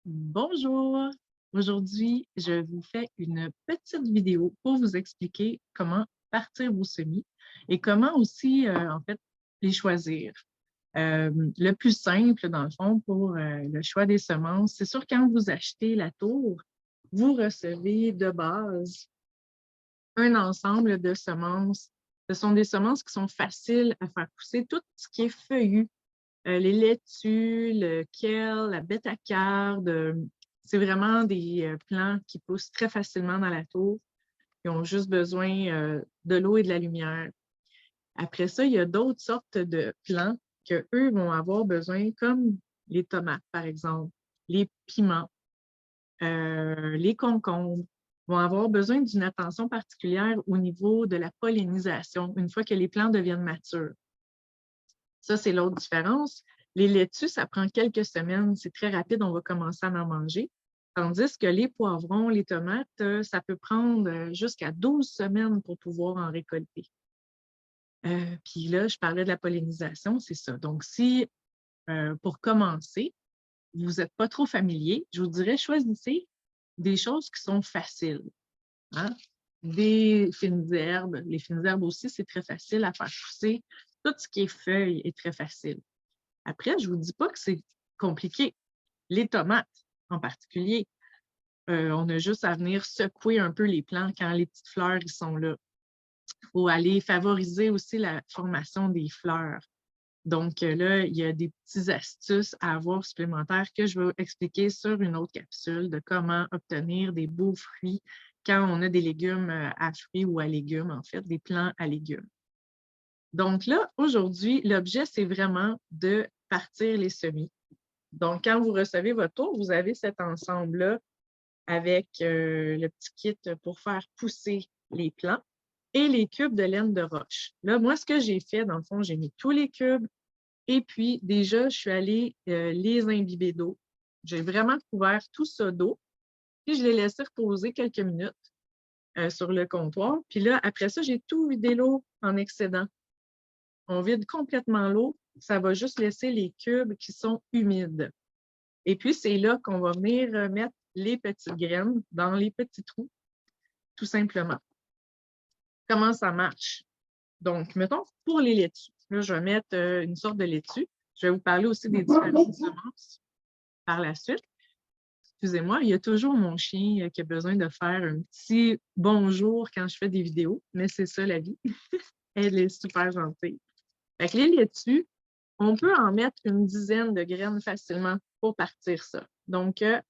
Bonjour! Aujourd'hui, je vous fais une petite vidéo pour vous expliquer comment partir vos semis et comment aussi, en fait, les choisir. Le plus simple, dans le fond, pour le choix des semences, c'est sûr, quand vous achetez la tour, vous recevez de base un ensemble de semences. Ce sont des semences qui sont faciles à faire pousser. Tout ce qui est feuillu, les laitues, le kale, la bettercarde, c'est vraiment des plants qui poussent très facilement dans la tour. Ils ont juste besoin de l'eau et de la lumière. Après ça, il y a d'autres sortes de plants qu'eux vont avoir besoin, comme les tomates, par exemple, les piments, les concombres, vont avoir besoin d'une attention particulière au niveau de la pollinisation, une fois que les plants deviennent matures. Ça, c'est l'autre différence. Les laitues, ça prend quelques semaines, c'est très rapide, on va commencer à en manger. Tandis que les poivrons, les tomates, ça peut prendre jusqu'à 12 semaines pour pouvoir en récolter. Puis là, je parlais de la pollinisation, c'est ça. Donc, si, pour commencer, vous n'êtes pas trop familier, je vous dirais, choisissez des choses qui sont faciles. Hein? Des fines herbes. Les fines herbes aussi, c'est très facile à faire pousser. Tout ce qui est feuilles est très facile. Après, je ne vous dis pas que c'est compliqué. Les tomates, en particulier, on a juste à venir secouer un peu les plants quand les petites fleurs ils sont là. Il faut aller favoriser aussi la formation des fleurs. Donc là, il y a des petites astuces à avoir supplémentaires que je vais expliquer sur une autre capsule de comment obtenir des beaux fruits quand on a des légumes à fruits ou à légumes, en fait, des plants à légumes. Donc là, aujourd'hui, l'objet, c'est vraiment de partir les semis. Donc, quand vous recevez votre tour, vous avez cet ensemble-là avec le petit kit pour faire pousser les plants et les cubes de laine de roche. Là, moi, ce que j'ai fait, dans le fond, j'ai mis tous les cubes et puis déjà, je suis allée les imbiber d'eau. J'ai vraiment couvert tout ça d'eau, puis je l'ai laissé reposer quelques minutes sur le comptoir. Puis là, après ça, j'ai tout vidé l'eau en excédent. On vide complètement l'eau, ça va juste laisser les cubes qui sont humides. Et puis, c'est là qu'on va venir mettre les petites graines dans les petits trous, tout simplement. Comment ça marche? Donc, mettons, pour les laitues, là, je vais mettre une sorte de laitue. Je vais vous parler aussi des différentes semences par la suite. Excusez-moi, il y a toujours mon chien qui a besoin de faire un petit bonjour quand je fais des vidéos, mais c'est ça la vie. Elle est super gentille. Fait que les laitues, on peut en mettre une dizaine de graines facilement pour partir ça. Donc, je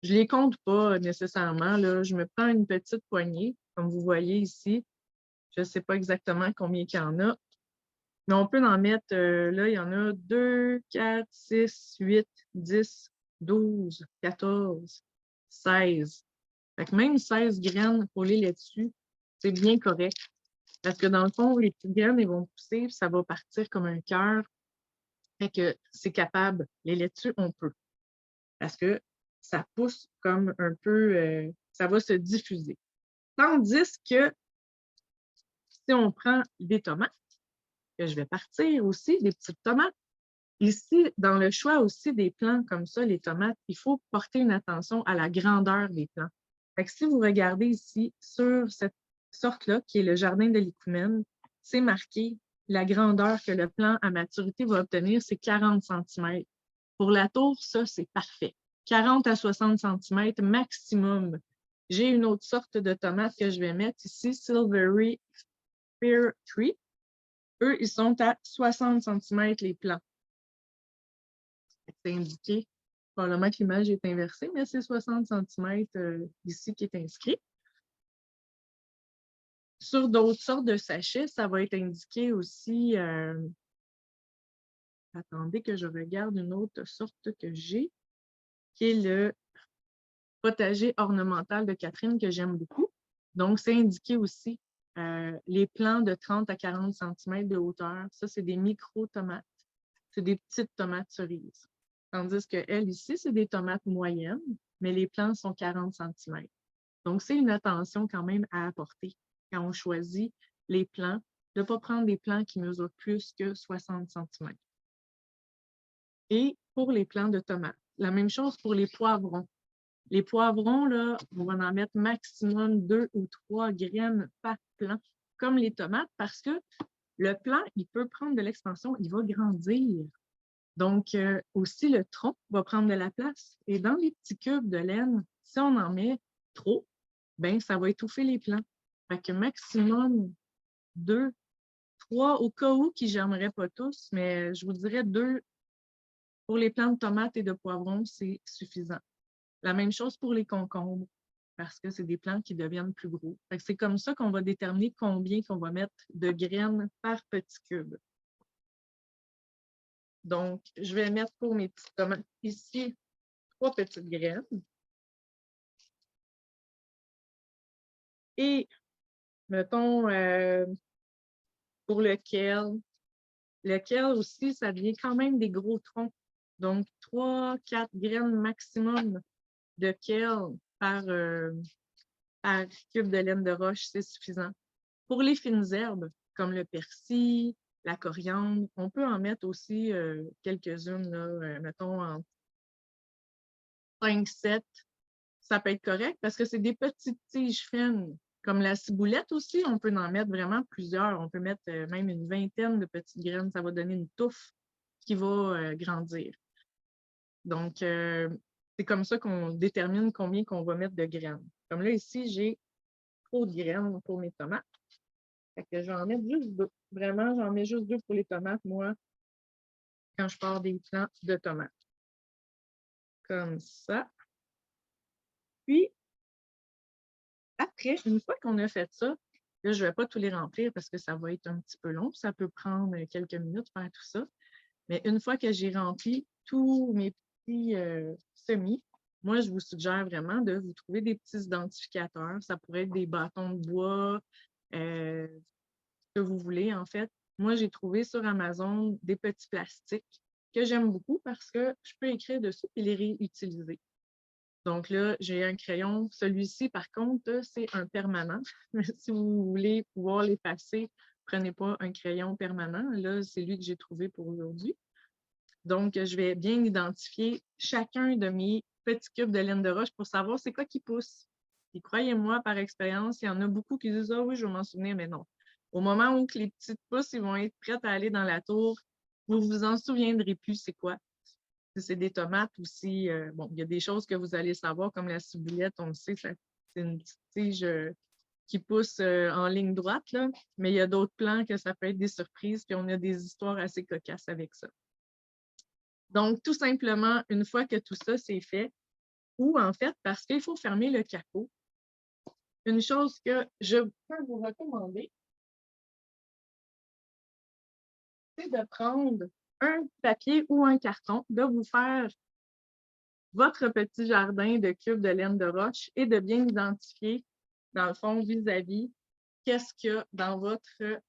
ne les compte pas nécessairement. Là. Je me prends une petite poignée, comme vous voyez ici. Je ne sais pas exactement combien il y en a, mais on peut en mettre, là, il y en a 2, 4, 6, 8, 10, 12, 14, 16. Fait que même 16 graines pour les laitues, c'est bien correct. Parce que dans le fond, les petites graines, elles vont pousser, puis ça va partir comme un cœur. Fait que c'est capable. Les laitues, on peut. Parce que ça pousse comme un peu, ça va se diffuser. Tandis que si on prend des tomates, que je vais partir aussi, des petites tomates, ici, dans le choix aussi des plants comme ça, les tomates, il faut porter une attention à la grandeur des plants. Fait que si vous regardez ici sur cette sorte-là, qui est le jardin de l'Icumène, c'est marqué la grandeur que le plant à maturité va obtenir, c'est 40 cm. Pour la tour, ça, c'est parfait. 40 à 60 cm maximum. J'ai une autre sorte de tomate que je vais mettre ici, Silvery Spear Tree. Eux, ils sont à 60 cm les plants. C'est indiqué. Probablement que l'image est inversée, mais c'est 60 cm ici qui est inscrit. Sur d'autres sortes de sachets, ça va être indiqué aussi. Attendez que je regarde une autre sorte que j'ai, qui est le potager ornemental de Catherine, que j'aime beaucoup. Donc, c'est indiqué aussi les plants de 30 à 40 cm de hauteur. Ça, c'est des micro-tomates. C'est des petites tomates cerises. Tandis qu'elles, ici, c'est des tomates moyennes, mais les plants sont 40 cm. Donc, c'est une attention quand même à apporter quand on choisit les plants, de ne pas prendre des plants qui mesurent plus que 60 cm. Et pour les plants de tomates, la même chose pour les poivrons. Les poivrons, là, on va en mettre maximum 2 ou 3 graines par plant, comme les tomates, parce que le plant, il peut prendre de l'expansion, il va grandir. Donc, aussi, le tronc va prendre de la place. Et dans les petits cubes de laine, si on en met trop, ben ça va étouffer les plants. Fait que maximum 2, 3, au cas où qui ne germeraient pas tous, mais je vous dirais 2 pour les plants de tomates et de poivrons, c'est suffisant. La même chose pour les concombres, parce que c'est des plants qui deviennent plus gros. C'est comme ça qu'on va déterminer combien qu'on va mettre de graines par petit cube. Donc, je vais mettre pour mes petites tomates ici 3 petites graines. Et, mettons, pour le kale aussi, ça devient quand même des gros troncs. Donc, 3-4 graines maximum de kale par cube de laine de roche, c'est suffisant. Pour les fines herbes, comme le persil, la coriandre, on peut en mettre aussi quelques-unes, mettons en 5-7. Ça peut être correct parce que c'est des petites tiges fines. Comme la ciboulette aussi, on peut en mettre vraiment plusieurs. On peut mettre même une vingtaine de petites graines. Ça va donner une touffe qui va grandir. Donc, c'est comme ça qu'on détermine combien qu'on va mettre de graines. Comme là, ici, j'ai trop de graines pour mes tomates. Fait que j'en mets juste 2. Vraiment, j'en mets juste 2 pour les tomates, moi, quand je pars des plants de tomates. Comme ça. Puis, après, une fois qu'on a fait ça, là, je ne vais pas tous les remplir parce que ça va être un petit peu long. Ça peut prendre quelques minutes faire tout ça. Mais une fois que j'ai rempli tous mes petits semis, moi, je vous suggère vraiment de vous trouver des petits identificateurs. Ça pourrait être des bâtons de bois, ce que vous voulez, en fait. Moi, j'ai trouvé sur Amazon des petits plastiques que j'aime beaucoup parce que je peux écrire dessus et les réutiliser. Donc là, j'ai un crayon. Celui-ci, par contre, c'est un permanent. Si vous voulez pouvoir l'effacer, prenez pas un crayon permanent. Là, c'est lui que j'ai trouvé pour aujourd'hui. Donc, je vais bien identifier chacun de mes petits cubes de laine de roche pour savoir c'est quoi qui pousse. Et croyez-moi, par expérience, il y en a beaucoup qui disent « Ah oui, je vais m'en souvenir », mais non. Au moment où les petites pousses ils vont être prêtes à aller dans la tour, vous ne vous en souviendrez plus c'est quoi. Si c'est des tomates aussi, bon, il y a des choses que vous allez savoir, comme la ciboulette, on le sait, c'est une petite tige qui pousse en ligne droite, là, mais il y a d'autres plants que ça peut être des surprises, puis on a des histoires assez cocasses avec ça. Donc, tout simplement, une fois que tout ça c'est fait, ou en fait, parce qu'il faut fermer le capot, une chose que je peux vous recommander, c'est de prendre un papier ou un carton, de vous faire votre petit jardin de cubes de laine de roche et de bien identifier, dans le fond, vis-à-vis, qu'est-ce qu'il y a dans votre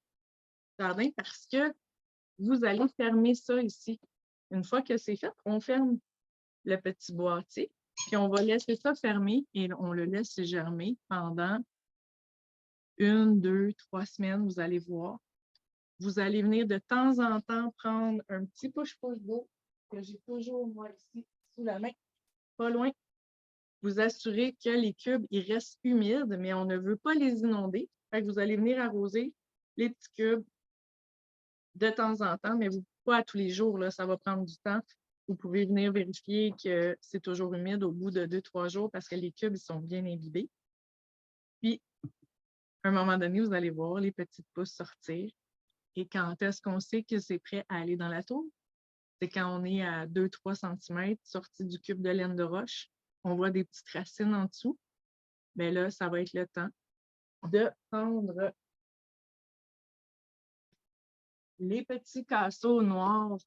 jardin parce que vous allez fermer ça ici. Une fois que c'est fait, on ferme le petit boîtier, puis on va laisser ça fermer et on le laisse germer pendant 1, 2, 3 semaines, vous allez voir. Vous allez venir de temps en temps prendre un petit push-push d'eau que j'ai toujours, moi, ici, sous la main, pas loin. Vous assurez que les cubes, ils restent humides, mais on ne veut pas les inonder. Fait que vous allez venir arroser les petits cubes de temps en temps, mais pas à tous les jours, là, ça va prendre du temps. Vous pouvez venir vérifier que c'est toujours humide au bout de 2-3 jours parce que les cubes ils sont bien imbibés. Puis, à un moment donné, vous allez voir les petites pousses sortir. Et quand est-ce qu'on sait que c'est prêt à aller dans la tour? C'est quand on est à 2-3 cm sorti du cube de laine de roche. On voit des petites racines en dessous. Bien là, ça va être le temps de prendre les petits casseaux noirs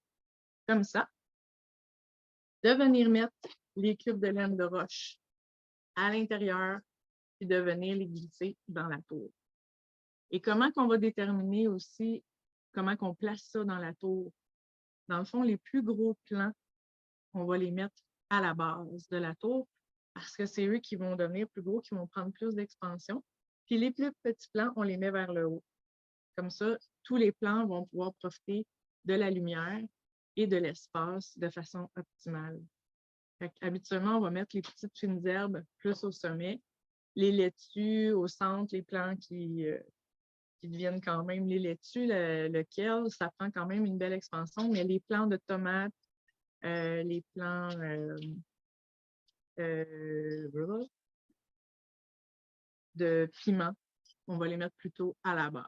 comme ça, de venir mettre les cubes de laine de roche à l'intérieur puis de venir les glisser dans la tour. Et comment qu'on va déterminer aussi comment qu'on place ça dans la tour? Dans le fond, les plus gros plants, on va les mettre à la base de la tour parce que c'est eux qui vont devenir plus gros, qui vont prendre plus d'expansion. Puis les plus petits plants, on les met vers le haut. Comme ça, tous les plants vont pouvoir profiter de la lumière et de l'espace de façon optimale. Habituellement, on va mettre les petites fines herbes plus au sommet, les laitues au centre, les plants qui deviennent quand même les laitues, le kale, ça prend quand même une belle expansion, mais les plants de tomates, les plants de piment, on va les mettre plutôt à la base.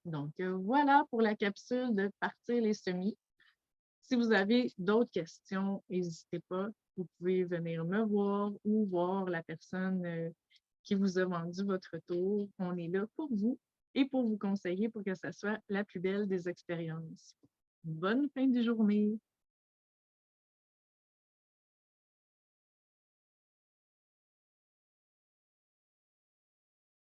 Donc, voilà pour la capsule de partir les semis. Si vous avez d'autres questions, n'hésitez pas. Vous pouvez venir me voir ou voir la personne qui vous a vendu votre tour. On est là pour vous et pour vous conseiller pour que ça soit la plus belle des expériences. Bonne fin de journée!